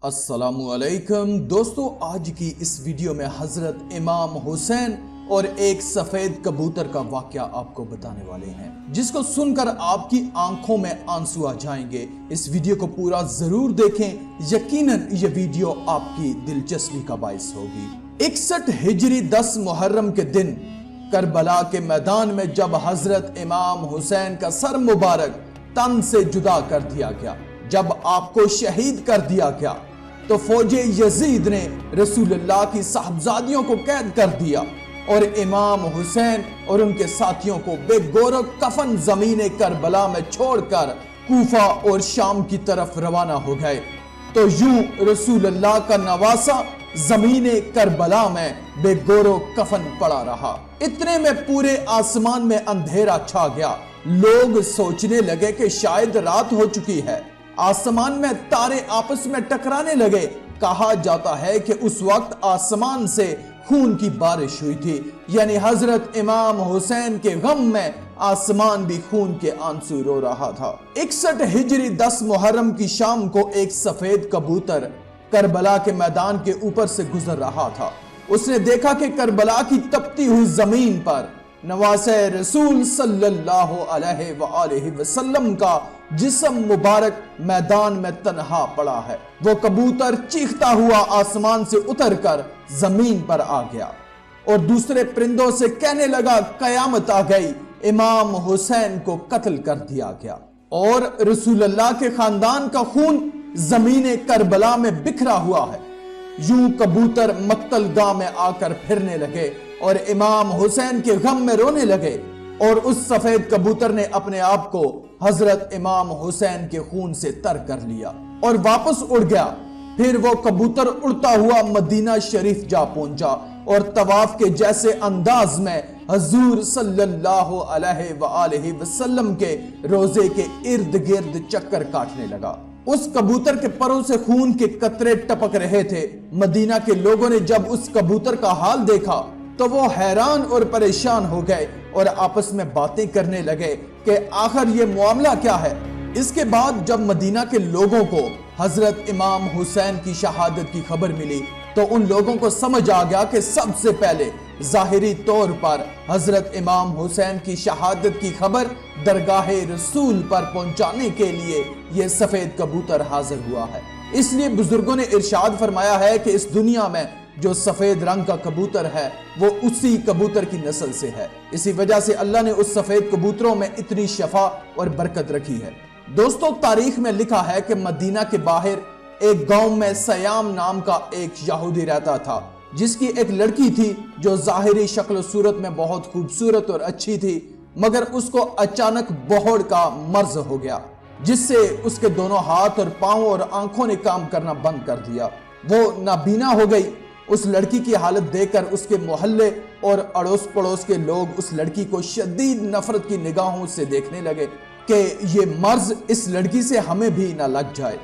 السلام علیکم دوستو، آج کی اس ویڈیو میں حضرت امام حسین اور ایک سفید کبوتر کا واقعہ آپ کو بتانے والے ہیں، جس کو سن کر آپ کی آنکھوں میں آنسو آ جائیں گے۔ اس ویڈیو کو پورا ضرور دیکھیں، یقیناً یہ ویڈیو آپ کی دلچسپی کا باعث ہوگی۔ 61 ہجری 10 محرم کے دن کربلا کے میدان میں جب حضرت امام حسین کا سر مبارک تن سے جدا کر دیا گیا، جب آپ کو شہید کر دیا گیا، تو فوج یزید نے رسول اللہ کی صاحبزادیوں کو قید کر دیا اور امام حسین اور ان کے ساتھیوں کو بے گور و کفن زمین کربلا میں چھوڑ کر کوفہ اور شام کی طرف روانہ ہو گئے۔ تو یوں رسول اللہ کا نواسہ زمین کربلا میں بے گور و کفن پڑا رہا۔ اتنے میں پورے آسمان میں اندھیرا چھا گیا۔ لوگ سوچنے لگے کہ شاید رات ہو چکی ہے۔ آسمان میں تارے آپس میں ٹکرانے لگے۔ کہا جاتا ہے کہ اس وقت آسمان سے خون کی بارش ہوئی تھی، یعنی حضرت امام حسین کے غم میں آسمان بھی خون کے آنسو رو رہا تھا۔ 61 ہجری 10 محرم کی شام کو ایک سفید کبوتر کربلا کے میدان کے اوپر سے گزر رہا تھا۔ اس نے دیکھا کہ کربلا کی تپتی ہوئی زمین پر نواسہ رسول صلی اللہ علیہ وآلہ وسلم کا جسم مبارک میدان میں تنہا پڑا ہے۔ وہ کبوتر چیختا ہوا آسمان سے اتر کر زمین پر آ گیا اور دوسرے پرندوں سے کہنے لگا، قیامت آ گئی، امام حسین کو قتل کر دیا گیا اور رسول اللہ کے خاندان کا خون زمین کربلا میں بکھرا ہوا ہے۔ یوں کبوتر مقتل گاہ میں آ کر پھرنے لگے اور امام حسین کے غم میں رونے لگے، اور اس سفید کبوتر نے اپنے آپ کو حضرت امام حسین کے خون سے تر کر لیا اور واپس اڑ گیا۔ پھر وہ کبوتر اڑتا ہوا مدینہ شریف جا پہنچا اور طواف کے جیسے انداز میں حضور صلی اللہ علیہ وآلہ وسلم کے روزے کے ارد گرد چکر کاٹنے لگا۔ اس کبوتر کے پروں سے خون کے قطرے ٹپک رہے تھے۔ مدینہ کے لوگوں نے جب اس کبوتر کا حال دیکھا تو وہ حیران اور پریشان ہو گئے اور آپس میں باتیں کرنے لگے کہ آخر یہ معاملہ کیا ہے۔ اس کے بعد جب مدینہ کے لوگوں کو حضرت امام حسین کی شہادت کی خبر ملی تو ان لوگوں کو سمجھ آ گیا کہ سب سے پہلے ظاہری طور پر حضرت امام حسین کی شہادت کی خبر درگاہ رسول پر پہنچانے کے لیے یہ سفید کبوتر حاضر ہوا ہے۔ اس لیے بزرگوں نے ارشاد فرمایا ہے کہ اس دنیا میں جو سفید رنگ کا کبوتر ہے وہ اسی کبوتر کی نسل سے ہے۔ اسی وجہ سے اللہ نے اس سفید کبوتروں میں اتنی شفا اور برکت رکھی ہے۔ دوستو، تاریخ میں لکھا ہے کہ مدینہ کے باہر ایک گاؤں میں سیام نام کا ایک یہودی رہتا تھا، جس کی ایک لڑکی تھی جو ظاہری شکل و صورت میں بہت خوبصورت اور اچھی تھی، مگر اس کو اچانک بہڑ کا مرض ہو گیا، جس سے اس کے دونوں ہاتھ اور پاؤں اور آنکھوں نے کام کرنا بند کر دیا۔ وہ نابینا ہو گئی۔ اس لڑکی کی حالت دیکھ کر اس کے محلے اور اڑوس پڑوس کے لوگ اس لڑکی کو شدید نفرت کی نگاہوں سے دیکھنے لگے کہ یہ مرض اس لڑکی سے ہمیں بھی نہ لگ جائے۔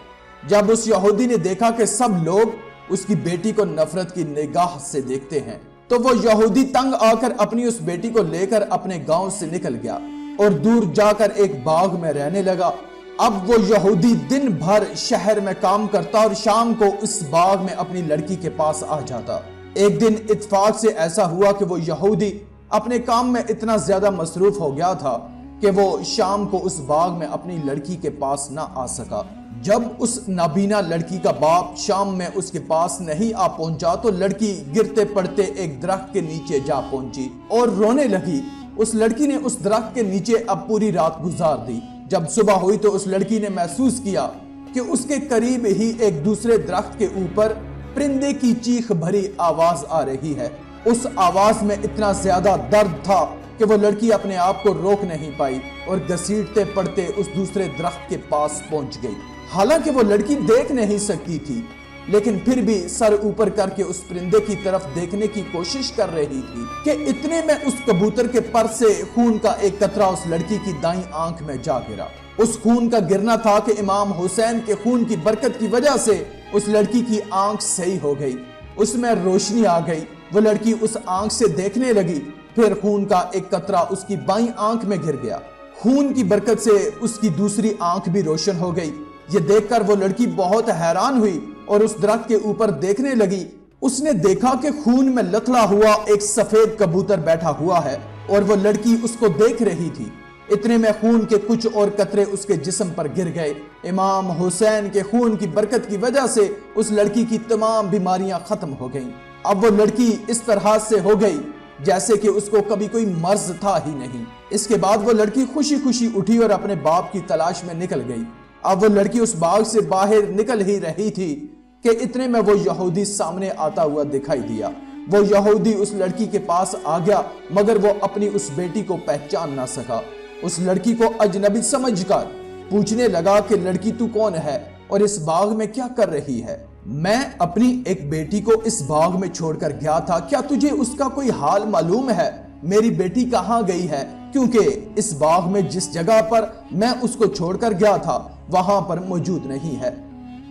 جب اس یہودی نے دیکھا کہ سب لوگ اس کی بیٹی کو نفرت کی نگاہ سے دیکھتے ہیں تو وہ یہودی تنگ آ کر اپنی اس بیٹی کو لے کر اپنے گاؤں سے نکل گیا اور دور جا کر ایک باغ میں رہنے لگا۔ اب وہ یہودی دن بھر شہر میں کام کرتا اور شام کو اس باغ میں اپنی لڑکی کے پاس آ جاتا۔ ایک دن اتفاق سے ایسا ہوا کہ وہ یہودی اپنے کام میں اتنا زیادہ مصروف ہو گیا تھا کہ وہ شام کو اس باغ میں اپنی لڑکی کے پاس نہ آ سکا۔ جب اس نابینا لڑکی کا باپ شام میں اس کے پاس نہیں آ پہنچا تو لڑکی گرتے پڑتے ایک درخت کے نیچے جا پہنچی اور رونے لگی۔ اس لڑکی نے اس درخت کے نیچے اب پوری رات گزار دی۔ جب صبح ہوئی تو اس لڑکی نے محسوس کیا کہ اس کے قریب ہی ایک دوسرے درخت کے اوپر پرندے کی چیخ بھری آواز آ رہی ہے۔ اس آواز میں اتنا زیادہ درد تھا کہ وہ لڑکی اپنے آپ کو روک نہیں پائی اور گھسیٹتے پڑتے اس دوسرے درخت کے پاس پہنچ گئی۔ حالانکہ وہ لڑکی دیکھ نہیں سکتی تھی، لیکن پھر بھی سر اوپر کر کے اس پرندے کی طرف دیکھنے کی کوشش کر رہی تھی کہ اتنے میں اس کبوتر کے پر سے خون کا ایک قطرہ اس لڑکی کی دائیں آنکھ میں جا گرا۔ اس خون کا گرنا تھا کہ امام حسین کے خون کی برکت کی وجہ سے اس لڑکی کی آنکھ صحیح ہو گئی، اس میں روشنی آ گئی۔ وہ لڑکی اس آنکھ سے دیکھنے لگی، پھر خون کا ایک قطرہ اس کی بائیں آنکھ میں گر گیا۔ خون کی برکت سے اس کی دوسری آنکھ بھی روشن ہو گئی۔ یہ دیکھ کر وہ لڑکی بہت حیران ہوئی اور اس درخت کے اوپر دیکھنے لگی، اس نے دیکھا کہ خون میں لتھڑا ہوا ایک سفید کبوتر بیٹھا ہوا ہے اور وہ لڑکی اس کو دیکھ رہی تھی۔ اتنے میں خون کے کچھ اور قطرے اس کے جسم پر گر گئے۔ امام حسین کے خون کی برکت کی وجہ سے اس لڑکی کی تمام بیماریاں ختم ہو گئیں۔ اب وہ لڑکی اس طرح سے ہو گئی جیسے کہ اس کو کبھی کوئی مرض تھا ہی نہیں۔ اس کے بعد وہ لڑکی خوشی خوشی اٹھی اور اپنے باپ کی تلاش میں نکل گئی۔ اب وہ لڑکی اس باغ سے باہر نکل ہی رہی تھی کہ اتنے میں وہ یہودی سامنے آتا ہوا دکھائی دیا۔ وہ یہودی اس لڑکی کے پاس آ گیا مگر وہ اپنی اس بیٹی کو پہچان نہ سکا۔ اس لڑکی کو اجنبی سمجھ کر پوچھنے لگا کہ لڑکی تو کون ہے اور اس باغ میں کیا کر رہی ہے؟ میں اپنی ایک بیٹی کو اس باغ میں چھوڑ کر گیا تھا، کیا تجھے اس کا کوئی حال معلوم ہے؟ میری بیٹی کہاں گئی ہے؟ کیونکہ اس باغ میں جس جگہ پر میں اس کو چھوڑ کر گیا تھا وہاں پر موجود نہیں ہے۔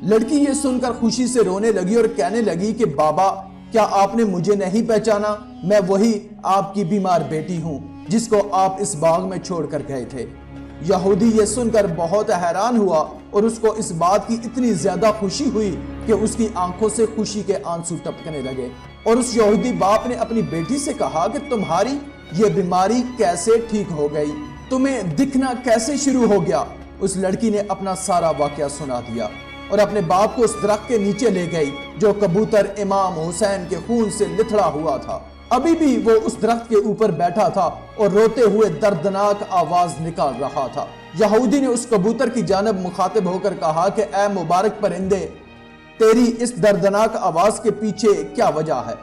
لڑکی یہ سن کر خوشی سے رونے لگی اور کہنے لگی کہ بابا کیا آپ نے مجھے نہیں پہچانا؟ میں وہی آپ کی بیمار بیٹی ہوں جس کو آپ اس باغ میں چھوڑ کر گئے تھے۔ یہودی یہ سن کر بہت حیران ہوا اور اس کو اس بات کی اتنی زیادہ خوشی ہوئی کہ اس کی آنکھوں سے خوشی کے آنسو ٹپکنے لگے، اور اس یہودی باپ نے اپنی بیٹی سے کہا کہ تمہاری یہ بیماری کیسے ٹھیک ہو گئی؟ تمہیں دکھنا کیسے شروع ہو گیا؟ اس لڑکی نے اپنا سارا واقعہ سنا دیا اور اپنے باپ کو اس درخت کے نیچے لے گئی جو کبوتر امام حسین کے خون سے لتھڑا ہوا تھا۔ ابھی بھی وہ اس درخت کے اوپر بیٹھا تھا اور روتے ہوئے دردناک آواز نکال رہا تھا۔ یہودی نے اس کبوتر کی جانب مخاطب ہو کر کہا کہ اے مبارک پرندے، تیری اس دردناک آواز کے پیچھے کیا وجہ ہے؟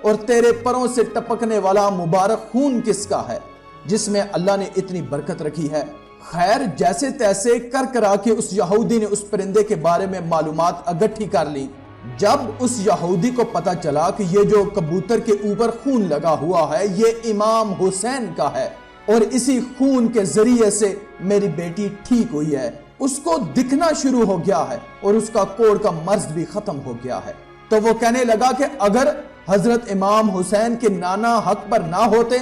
اور تیرے پروں سے ٹپکنے والا مبارک خون کس کا ہے جس میں اللہ نے اتنی برکت رکھی ہے؟ خیر، جیسے تیسے کر کرا کے اس یہودی نے اس پرندے کے بارے میں معلومات اکٹھی کر لی۔ جب اس یہودی کو پتا چلا کہ یہ جو کبوتر کے اوپر خون لگا ہوا ہے یہ امام حسین کا ہے اور اسی خون کے ذریعے سے میری بیٹی ٹھیک ہوئی ہے، اس کو دکھنا شروع ہو گیا ہے اور اس کا کوڑ کا مرض بھی ختم ہو گیا ہے، تو وہ کہنے لگا کہ اگر حضرت امام حسین کے نانا حق پر نہ ہوتے،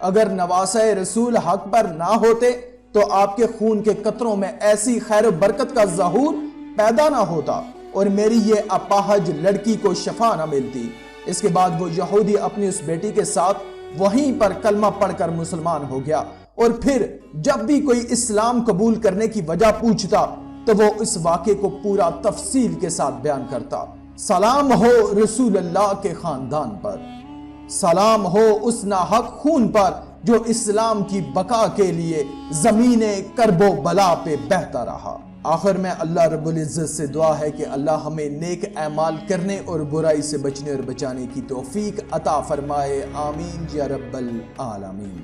اگر نواسہ رسول حق پر نہ ہوتے تو آپ کے خون کے قطروں میں ایسی خیر و برکت کا ظہور پیدا نہ ہوتا اور میری یہ اپاہج لڑکی کو شفا نہ ملتی۔ اس کے بعد وہ یہودی اپنی اس بیٹی کے ساتھ وہیں پر کلمہ پڑھ کر مسلمان ہو گیا، اور پھر جب بھی کوئی اسلام قبول کرنے کی وجہ پوچھتا تو وہ اس واقعے کو پورا تفصیل کے ساتھ بیان کرتا۔ سلام ہو رسول اللہ کے خاندان پر، سلام ہو اس ناحق خون پر جو اسلام کی بقا کے لیے زمین کرب و بلا پہ بہتا رہا۔ آخر میں اللہ رب العزت سے دعا ہے کہ اللہ ہمیں نیک اعمال کرنے اور برائی سے بچنے اور بچانے کی توفیق عطا فرمائے، آمین یا رب العالمین۔